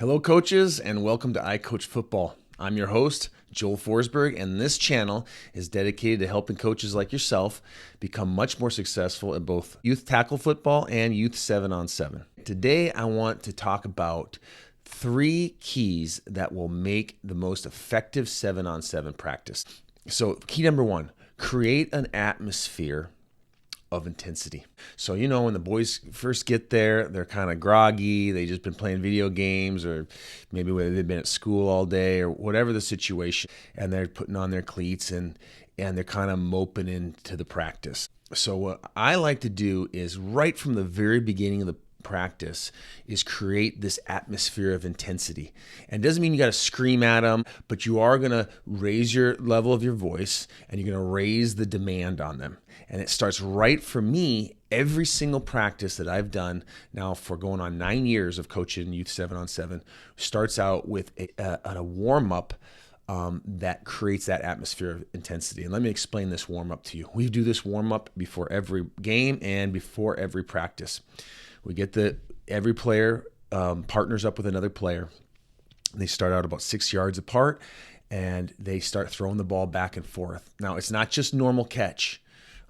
Hello, coaches, and welcome to iCoach Football. I'm your host, Joel Forsberg, and this channel is dedicated to helping coaches like yourself become much more successful in both youth tackle football and youth 7-on-7. Today, I want to talk about 3 keys that will make the most effective 7-on-7 practice. So, key number 1, create an atmosphere of intensity. So, when the boys first get there, they're kind of groggy. They just been playing video games, or maybe they've been at school all day, or whatever the situation, and they're putting on their cleats and they're kind of moping into the practice. So what I like to do is right from the very beginning of the practice is create this atmosphere of intensity. And it doesn't mean you got to scream at them, but you are going to raise your level of your voice and you're going to raise the demand on them. And it starts right for me. Every single practice that I've done now for going on 9 years of coaching youth 7-on-7 starts out with a warm-up that creates that atmosphere of intensity. And let me explain this warm-up to you. We do this warm-up before every game and before every practice. We get every player partners up with another player. They start out about 6 yards apart, and they start throwing the ball back and forth. Now, it's not just normal catch.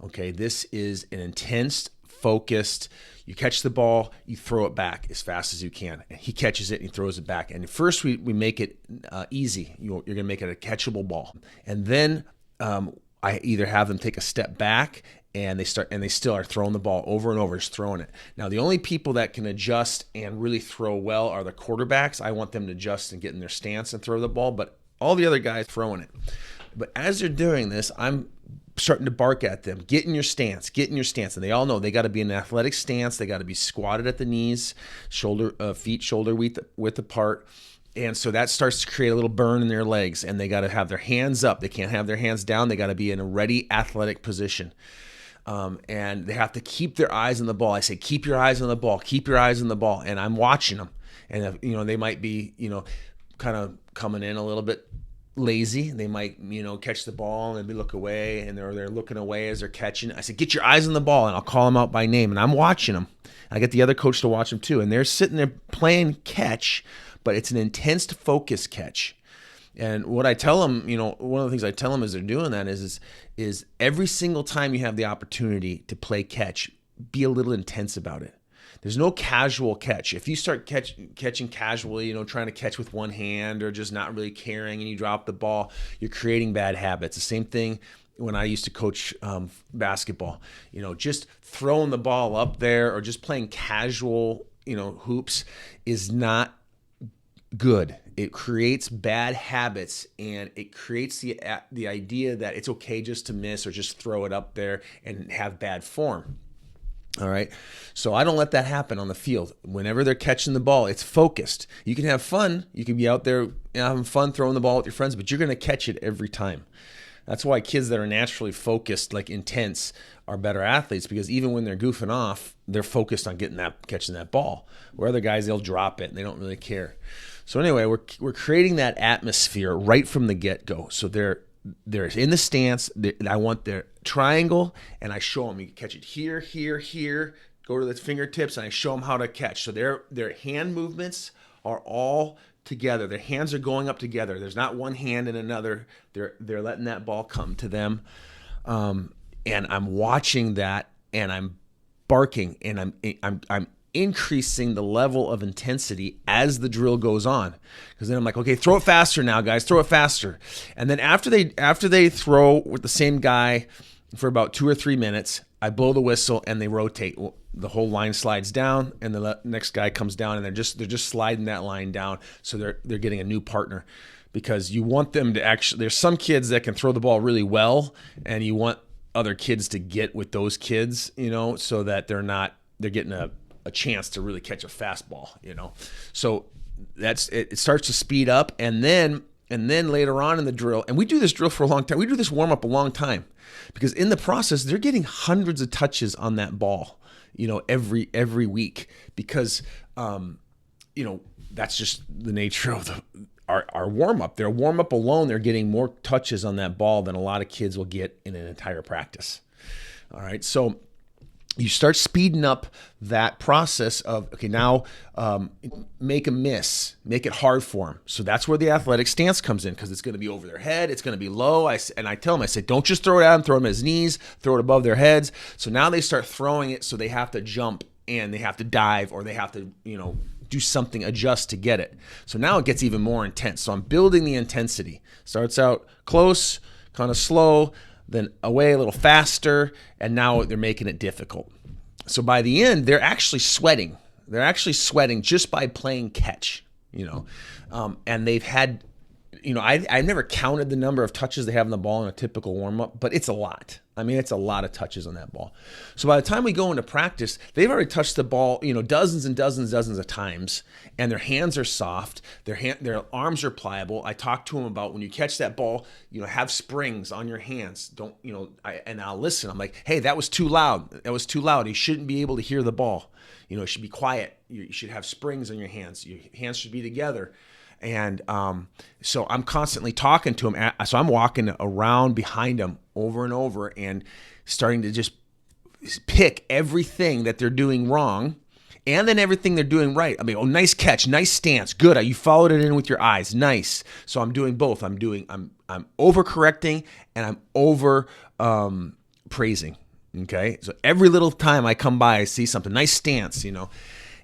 Okay, this is an intense, focused, you catch the ball, you throw it back as fast as you can. And he catches it and he throws it back. And first we make it easy. You're going to make it a catchable ball. And then I either have them take a step back and they still are throwing the ball over and over, just throwing it. Now, the only people that can adjust and really throw well are the quarterbacks. I want them to adjust and get in their stance and throw the ball, but all the other guys throwing it. But as they're doing this, I'm starting to bark at them, get in your stance. And they all know they got to be in an athletic stance. They got to be squatted at the knees, feet shoulder width apart. And so that starts to create a little burn in their legs, and they got to have their hands up. They can't have their hands down. They got to be in a ready athletic position. And they have to keep their eyes on the ball. I say, keep your eyes on the ball, keep your eyes on the ball. And I'm watching them. And they might be, kind of coming in a little bit lazy. They might, catch the ball and they look away, and they're looking away as they're catching. I said, get your eyes on the ball, and I'll call them out by name, and I'm watching them. I get the other coach to watch them too, and they're sitting there playing catch, but it's an intense focus catch. And what I tell them, one of the things I tell them as they're doing that is every single time you have the opportunity to play catch, be a little intense about it. There's no casual catch. If you start catching casually, trying to catch with one hand or just not really caring, and you drop the ball, you're creating bad habits. The same thing when I used to coach basketball. Just throwing the ball up there or just playing casual, hoops is not good. It creates bad habits, and it creates the idea that it's okay just to miss or just throw it up there and have bad form. All right. So I don't let that happen on the field. Whenever they're catching the ball, it's focused. You can have fun. You can be out there having fun throwing the ball with your friends, but you're going to catch it every time. That's why kids that are naturally focused, like intense, are better athletes, because even when they're goofing off, they're focused on catching that ball. Where other guys, they'll drop it and they don't really care. So anyway, we're creating that atmosphere right from the get-go. So they're in the stance. I want their triangle, and I show them you can catch it here, here, here. Go to the fingertips, and I show them how to catch. So their hand movements are all together. Their hands are going up together. There's not one hand in another. They're letting that ball come to them, and I'm watching that, and I'm barking, and I'm increasing the level of intensity as the drill goes on, because then I'm like, okay, throw it faster now, guys, throw it faster. And then after they throw with the same guy for about 2 or 3 minutes, I blow the whistle and they rotate. The whole line slides down, and the next guy comes down, and they're just sliding that line down, so they're getting a new partner, because you want them to actually. There's some kids that can throw the ball really well, and you want other kids to get with those kids, so that they're getting a chance to really catch a fastball, So it starts to speed up, and then later on in the drill, and we do this drill for a long time. We do this warm up a long time, because in the process they're getting hundreds of touches on that ball, every week, because that's just the nature of our warm up. Their warm up alone, they're getting more touches on that ball than a lot of kids will get in an entire practice. All right, so you start speeding up that process of, okay, now make a miss, make it hard for them. So that's where the athletic stance comes in, because it's going to be over their head, it's going to be low. And I tell them, I say, don't just throw it at them, throw them at his knees, throw it above their heads. So now they start throwing it, so they have to jump and they have to dive, or they have to, do something, adjust to get it. So now it gets even more intense. So I'm building the intensity. Starts out close, kind of slow, then away a little faster, and now they're making it difficult. So by the end, they're actually sweating. They're actually sweating just by playing catch, and they've had, I've never counted the number of touches they have on the ball in a typical warm-up, but it's a lot. I mean, it's a lot of touches on that ball. So by the time we go into practice, they've already touched the ball, dozens and dozens of times, and their hands are soft, their arms are pliable. I talk to them about, when you catch that ball, have springs on your hands. Don't, and I'll listen. I'm like, hey, that was too loud. That was too loud. You shouldn't be able to hear the ball. It should be quiet. You should have springs on your hands. Your hands should be together. And so I'm constantly talking to them. So I'm walking around behind them over and over and starting to just pick everything that they're doing wrong and then everything they're doing right. I mean, oh, nice catch, nice stance, good. You followed it in with your eyes, nice. So I'm doing both. I'm overcorrecting and I'm over praising. Okay, so every little time I come by, I see something, nice stance,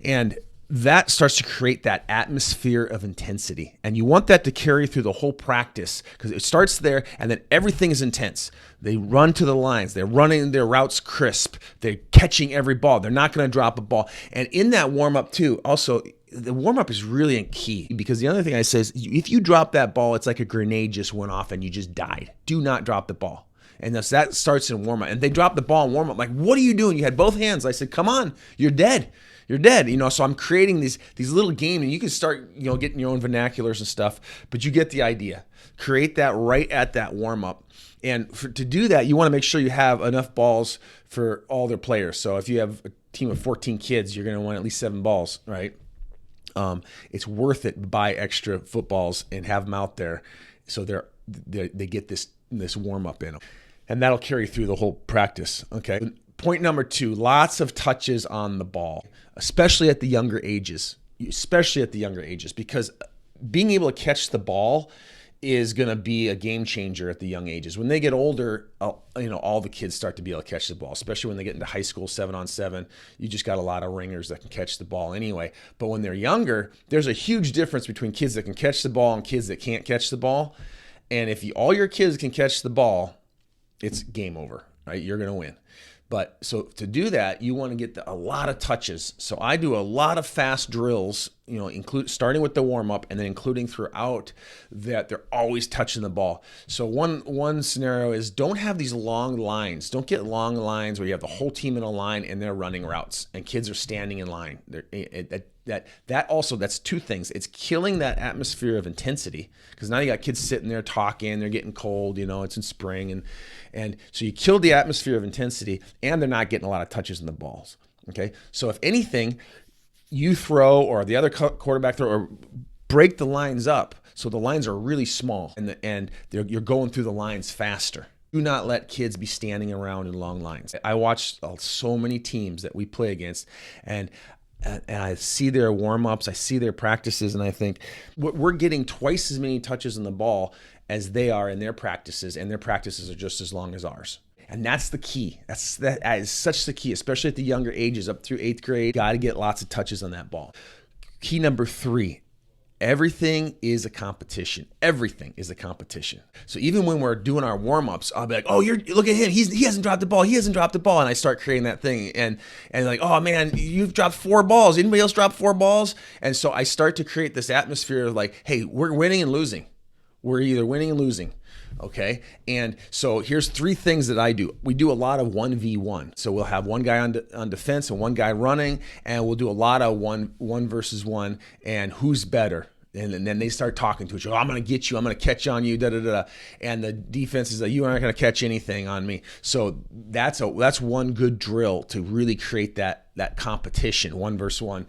and that starts to create that atmosphere of intensity. And you want that to carry through the whole practice, because it starts there and then everything is intense. They run to the lines. They're running their routes crisp. They're catching every ball. They're not going to drop a ball. And in that warm-up too, also, the warm-up is really key, because the other thing I say is, if you drop that ball, it's like a grenade just went off and you just died. Do not drop the ball. And that starts in warm-up. And they drop the ball in warm-up. Like, what are you doing? You had both hands. I said, come on, you're dead. You're dead. So I'm creating these little games, and you can start, getting your own vernaculars and stuff, but you get the idea. Create that right at that warm-up. And to do that, you want to make sure you have enough balls for all their players. So if you have a team of 14 kids, you're going to want at least 7 balls, right? It's worth it to buy extra footballs and have them out there, so they get this warm-up in them. And that'll carry through the whole practice, okay? Point number 2, lots of touches on the ball, especially at the younger ages, because being able to catch the ball is going to be a game changer at the young ages. When they get older, all the kids start to be able to catch the ball, especially when they get into high school 7-on-7. You just got a lot of ringers that can catch the ball anyway. But when they're younger, there's a huge difference between kids that can catch the ball and kids that can't catch the ball. And if all your kids can catch the ball, it's game over, right? You're going to win. But so to do that, you want to get a lot of touches. So I do a lot of fast drills, starting with the warm-up and then including throughout that they're always touching the ball. So one scenario is, don't have these long lines. Don't get long lines where you have the whole team in a line and they're running routes and kids are standing in line. That's 2 things. It's killing that atmosphere of intensity, because now you got kids sitting there talking, they're getting cold, it's in spring, and so you killed the atmosphere of intensity, and they're not getting a lot of touches in the balls. Okay, so if anything, you throw, or the other quarterback throw, or break the lines up so the lines are really small, and you're going through the lines faster. Do not let kids be standing around in long lines. I watched so many teams that we play against, and I see their warm-ups, I see their practices, and I think we're getting twice as many touches on the ball as they are in their practices, and their practices are just as long as ours. And that's the key. That is such the key, especially at the younger ages, up through 8th grade. Got to get lots of touches on that ball. Key number 3, everything is a competition. Everything is a competition. So even when we're doing our warm-ups, I'll be like, oh, look at him. He hasn't dropped the ball. He hasn't dropped the ball. And I start creating that thing. And like, oh, man, you've dropped 4 balls. Anybody else drop 4 balls? And so I start to create this atmosphere of like, hey, we're winning and losing. We're either winning and losing. Okay. And so here's 3 things that I do. We do a lot of 1v1. So we'll have one guy on defense and one guy running, and we'll do a lot of one versus one, and who's better. And then they start talking to each other. I'm going to get you. I'm going to catch on you. And the defense is like, you aren't going to catch anything on me. So that's one good drill to really create that competition, 1 versus 1.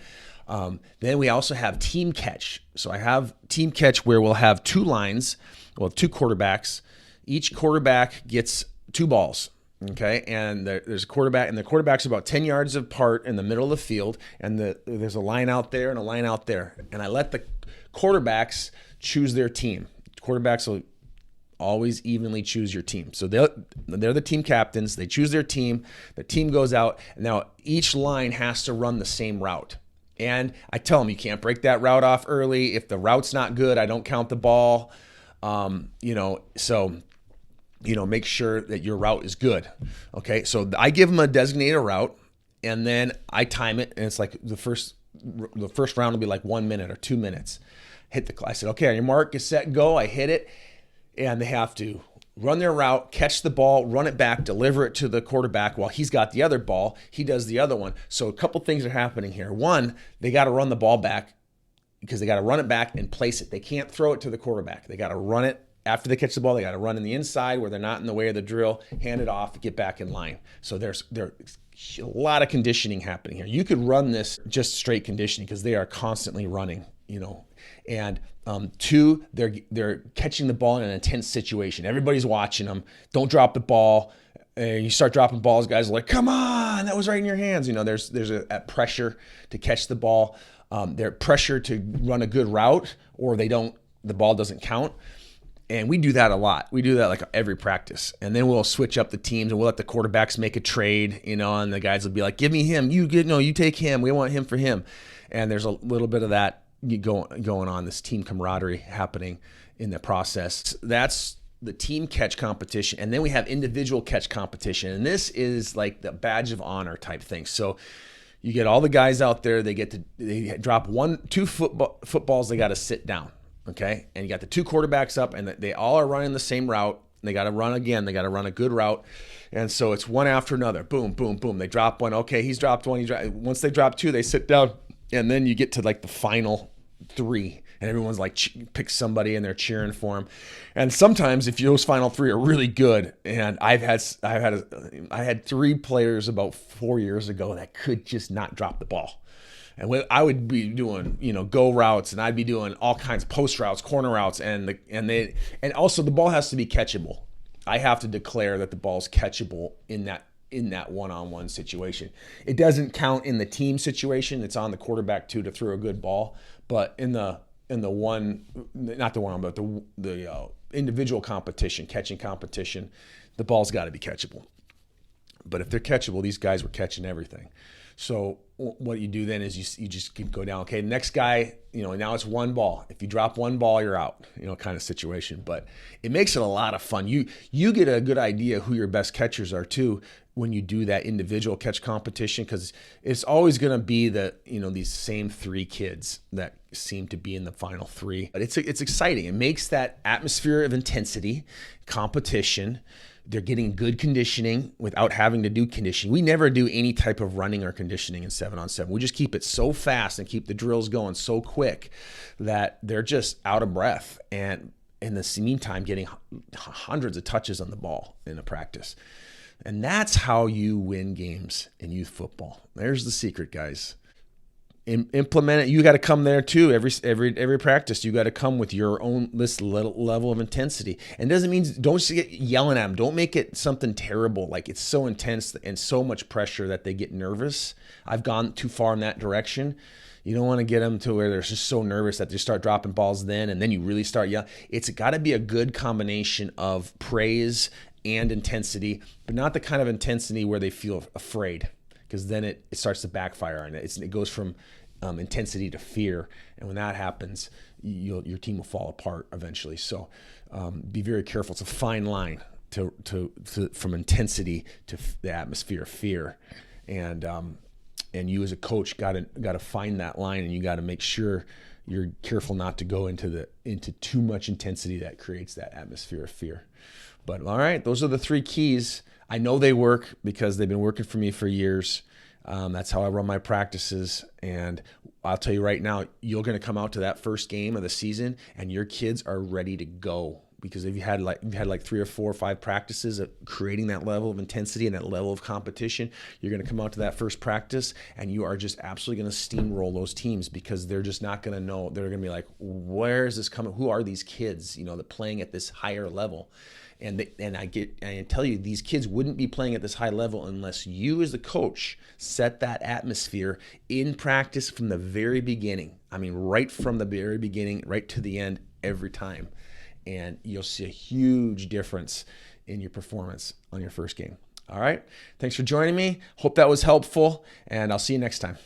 Then we also have team catch. So I have team catch where we'll have 2 lines. We'll have 2 quarterbacks. Each quarterback gets 2 balls. Okay, and there's a quarterback, and the quarterback's about 10 yards apart in the middle of the field, and there's a line out there and a line out there. And I let the quarterbacks choose their team. Quarterbacks will always evenly choose your team. So they're the team captains. They choose their team. The team goes out. Now, each line has to run the same route. And I tell them, you can't break that route off early. If the route's not good, I don't count the ball. Make sure that your route is good. Okay, so I give them a designated route, and then I time it, and it's like the first round will be like 1 minute or 2 minutes. I said, okay, on your mark, get set, go. I hit it, and they have to run their route, catch the ball, run it back, deliver it to the quarterback while he's got the other ball. He does the other one. So a couple things are happening here. One, they got to run the ball back because they got to run it back and place it. They can't throw it to the quarterback. They got to run it. After they catch the ball, they got to run in the inside where they're not in the way of the drill, hand it off, get back in line. So there's a lot of conditioning happening here. You could run this just straight conditioning because they are constantly running, And two, they're catching the ball in an intense situation. Everybody's watching them. Don't drop the ball. You start dropping balls, guys are like, come on, that was right in your hands. There's a pressure to catch the ball. There's pressure to run a good route, or the ball doesn't count. And we do that a lot. We do that like every practice. And then we'll switch up the teams and we'll let the quarterbacks make a trade, and the guys will be like, give me him. You take him. We want him for him. And there's a little bit of that going on, this team camaraderie happening in the process. That's the team catch competition. And then we have individual catch competition. And this is like the badge of honor type thing. So you get all the guys out there, they drop two footballs, they got to sit down. Okay, and you got the two quarterbacks up, and they all are running the same route. They got to run again. They got to run a good route, and so it's one after another. Boom, boom, boom. They drop one. Okay, he's dropped one. Once they drop two, they sit down, and then you get to like the final three, and everyone's like picks somebody, and they're cheering for him. And sometimes, if those final three are really good, and I had 3 players about 4 years ago that could just not drop the ball. And I would be doing, go routes, and I'd be doing all kinds of post routes, corner routes, and also the ball has to be catchable. I have to declare that the ball's catchable in that one-on-one situation. It doesn't count in the team situation. It's on the quarterback too to throw a good ball, but in the individual competition, catching competition, the ball's got to be catchable. But if they're catchable, these guys were catching everything. So what you do then is you just go down. Okay, next guy, now it's one ball. If you drop one ball, you're out, kind of situation. But it makes it a lot of fun. You get a good idea who your best catchers are too when you do that individual catch competition, because it's always going to be these same 3 kids that seem to be in the final 3. But it's exciting. It makes that atmosphere of intensity, competition. They're getting good conditioning without having to do conditioning. We never do any type of running or conditioning in 7-on-7. We just keep it so fast and keep the drills going so quick that they're just out of breath. And in the meantime, getting hundreds of touches on the ball in a practice. And that's how you win games in youth football. There's the secret, guys. Implement it. You got to come there too. Every practice, you got to come with your own level of intensity. And it doesn't mean don't just get yelling at them. Don't make it something terrible. Like it's so intense and so much pressure that they get nervous. I've gone too far in that direction. You don't want to get them to where they're just so nervous that they start dropping balls and then you really start yelling. It's got to be a good combination of praise and intensity, but not the kind of intensity where they feel afraid. Because then it starts to backfire, and it goes from intensity to fear. And when that happens, your team will fall apart eventually. So be very careful. It's a fine line from intensity to the atmosphere of fear. And you as a coach got to find that line, and you got to make sure you're careful not to go into too much intensity that creates that atmosphere of fear. But all right, those are the 3 keys. I know they work because they've been working for me for years. That's how I run my practices. And I'll tell you right now, you're going to come out to that first game of the season and your kids are ready to go. because if you had 3 or 4 or 5 practices of creating that level of intensity and that level of competition, you're going to come out to that first practice and you are just absolutely going to steamroll those teams, because they're just not going to know. They're going to be like, where is this coming? Who are these kids, that playing at this higher level? And I tell you, these kids wouldn't be playing at this high level unless you as the coach set that atmosphere in practice from the very beginning. I mean, right from the very beginning, right to the end, every time. And you'll see a huge difference in your performance on your first game. All right. Thanks for joining me. Hope that was helpful, and I'll see you next time.